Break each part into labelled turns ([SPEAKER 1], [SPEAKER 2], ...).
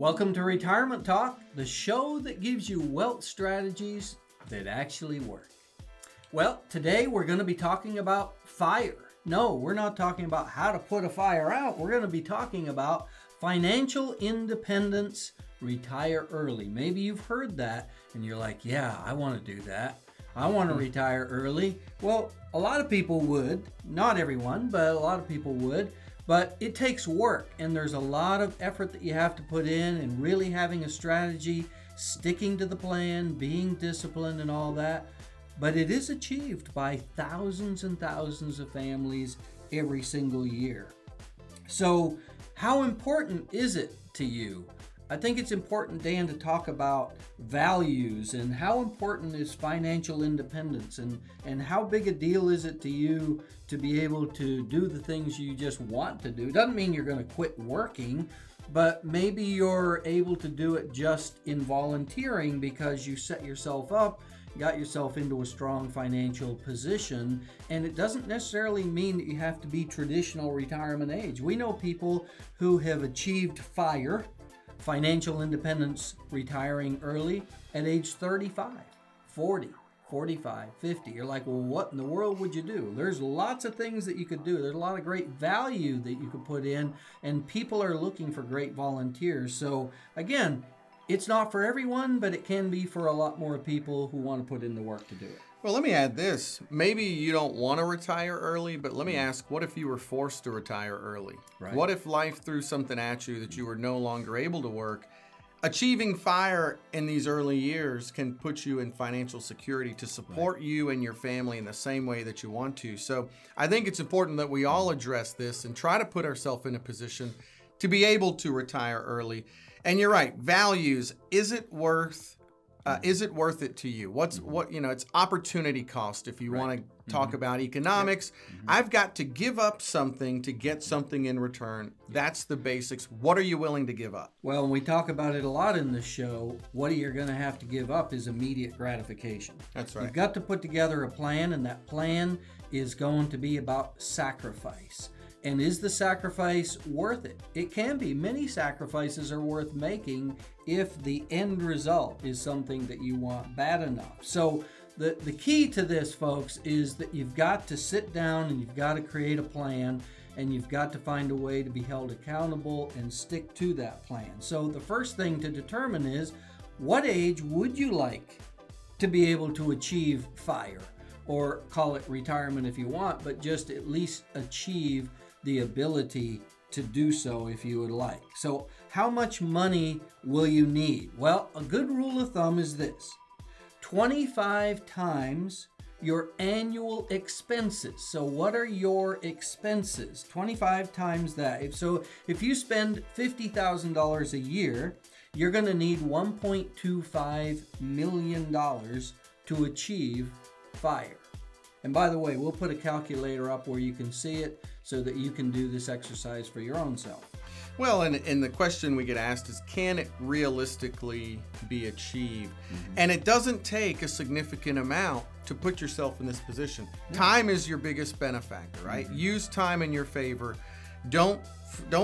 [SPEAKER 1] Welcome to Retirement Talk, the show that gives you wealth strategies that actually work. Well, today we're going to be talking about FIRE. No, we're not talking about how to put a fire out. We're going to be talking about financial independence, retire early. Maybe you've heard that and you're like, yeah, I want to do that. I want to retire early. Well, a lot of people would. Not everyone, but a lot of people would. But it takes work, and there's a lot of effort that you have to put in, and really having a strategy, sticking to the plan, being disciplined and all that. But it is achieved by thousands and thousands of families every single year. So how important is it to you? I think it's important, Dan, to talk about values and how important is financial independence and how big a deal is it to you to be able to do the things you just want to do. Doesn't mean you're going to quit working, but maybe you're able to do it just in volunteering because you set yourself up, got yourself into a strong financial position, and it doesn't necessarily mean that you have to be traditional retirement age. We know people who have achieved FIRE, financial independence, retiring early at age 35, 40, 45, 50. You're like, well, what in the world would you do? There's lots of things that you could do. There's a lot of great value that you could put in, and people are looking for great volunteers. So again, it's not for everyone, but it can be for a lot more people who want to put in the work to do it.
[SPEAKER 2] Well, let me add this. Maybe you don't want to retire early, but let me ask, what if you were forced to retire early?
[SPEAKER 1] Right.
[SPEAKER 2] What if life threw something at you that you were no longer able to work? Achieving FIRE in these early years can put you in financial security to support you and your family in the same way that you want to. So I think it's important that we all address this and try to put ourselves in a position to be able to retire early. And you're right, values, is it worth it to you? It's opportunity cost if you want to talk about economics. I've got to give up something to get something in return. That's the basics. What are you willing to give up?
[SPEAKER 1] Well, and we talk about it a lot in the show. What you're going to have to give up is immediate gratification.
[SPEAKER 2] That's right.
[SPEAKER 1] You've got to put together a plan, and that plan is going to be about sacrifice. And is the sacrifice worth it? It can be. Many sacrifices are worth making if the end result is something that you want bad enough. So the key to this, folks, is that you've got to sit down and you've got to create a plan, and you've got to find a way to be held accountable and stick to that plan. So the first thing to determine is, what age would you like to be able to achieve FIRE? Or call it retirement if you want, but just at least achieve the ability to do so if you would like. So how much money will you need? Well, a good rule of thumb is this: 25 times your annual expenses. So what are your expenses? 25 times that. So if you spend $50,000 a year, you're going to need $1.25 million to achieve FIRE. And by the way, we'll put a calculator up where you can see it so that you can do this exercise for your own self.
[SPEAKER 2] Well, and the question we get asked is, can it realistically be achieved? And it doesn't take a significant amount to put yourself in this position. Time is your biggest benefactor, right? Use time in your favor. Don't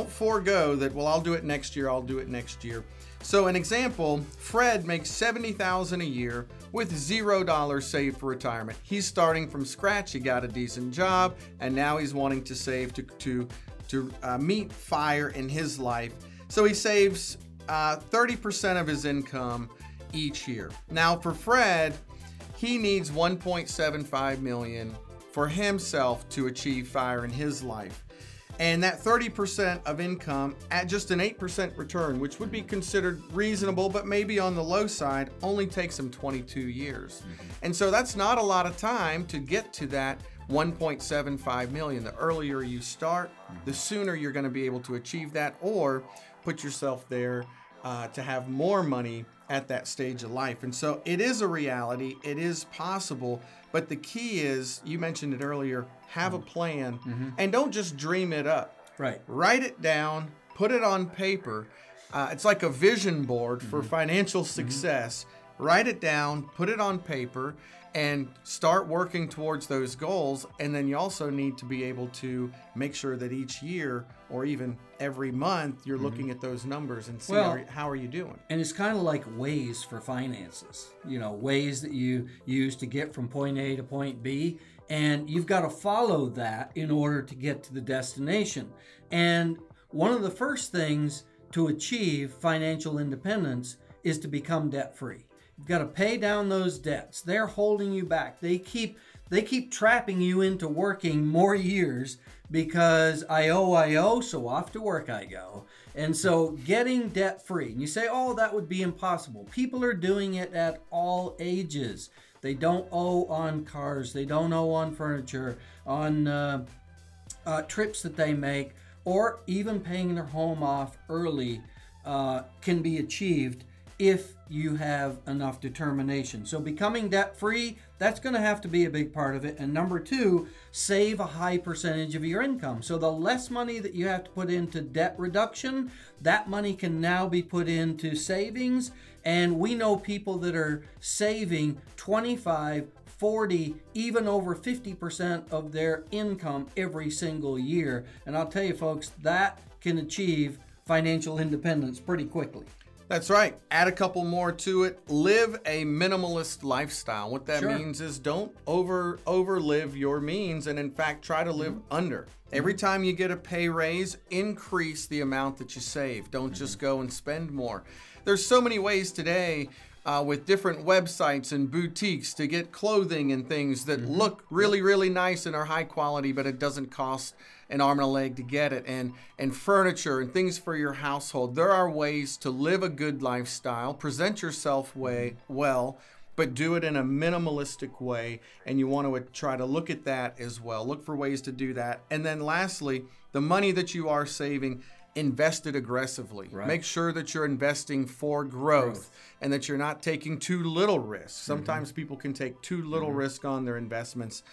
[SPEAKER 2] forego that, well, I'll do it next year. So an example, Fred makes $70,000 a year with $0 saved for retirement. He's starting from scratch. He got a decent job, and now he's wanting to save to meet FIRE in his life. So he saves 30% of his income each year. Now for Fred, he needs $1.75 million for himself to achieve FIRE in his life. And that 30% of income at just an 8% return, which would be considered reasonable, but maybe on the low side, only takes him 22 years. And so that's not a lot of time to get to that 1.75 million. The earlier you start, the sooner you're going to be able to achieve that, or put yourself there to have more money at that stage of life. And so it is a reality. It is possible. But the key is, you mentioned it earlier, have a plan and don't just dream it up.
[SPEAKER 1] Right.
[SPEAKER 2] Write it down, put it on paper. It's like a vision board for financial success. Write it down, put it on paper, and start working towards those goals. And then you also need to be able to make sure that each year or even every month you're looking at those numbers and see how are you doing.
[SPEAKER 1] And it's kind of like ways for finances, you know, ways that you use to get from point A to point B. And you've got to follow that in order to get to the destination. And one of the first things to achieve financial independence is to become debt-free. You've got to pay down those debts. They're holding you back. They keep trapping you into working more years because I owe, so off to work I go. And so getting debt-free, and you say, oh, that would be impossible. People are doing it at all ages. They don't owe on cars. They don't owe on furniture, on trips that they make, or even paying their home off early can be achieved if you have enough determination. So becoming debt-free, that's going to have to be a big part of it. And number two, save a high percentage of your income. So the less money that you have to put into debt reduction, that money can now be put into savings. And we know people that are saving 25, 40, even over 50% of their income every single year. And I'll tell you folks, that can achieve financial independence pretty quickly.
[SPEAKER 2] That's right. Add a couple more to it. Live a minimalist lifestyle. What that means is don't overlive your means, and in fact, try to live under. Every time you get a pay raise, increase the amount that you save. Don't just go and spend more. There's so many ways today with different websites and boutiques to get clothing and things that look really, really nice and are high quality, but it doesn't cost an arm and a leg to get it, and furniture and things for your household. There are ways to live a good lifestyle, present yourself well, but do it in a minimalistic way, and you want to try to look at that as well. Look for ways to do that. And then lastly, the money that you are saving, invest it aggressively. Right. Make sure that you're investing for growth and that you're not taking too little risk. Sometimes people can take too little risk on their investments.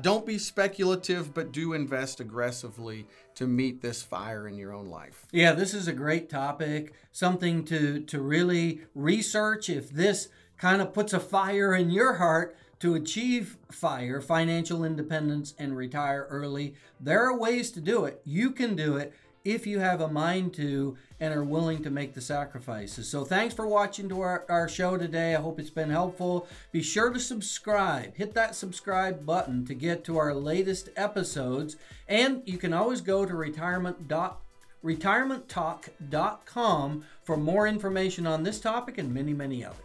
[SPEAKER 2] Don't be speculative, but do invest aggressively to meet this fire in your own life.
[SPEAKER 1] Yeah, this is a great topic, something to really research. If this kind of puts a fire in your heart to achieve FIRE, financial independence, and retire early, there are ways to do it. You can do it if you have a mind to and are willing to make the sacrifices. So thanks for watching to our show today. I hope it's been helpful. Be sure to subscribe. Hit that subscribe button to get to our latest episodes. And you can always go to retirementtalk.com for more information on this topic and many, many others.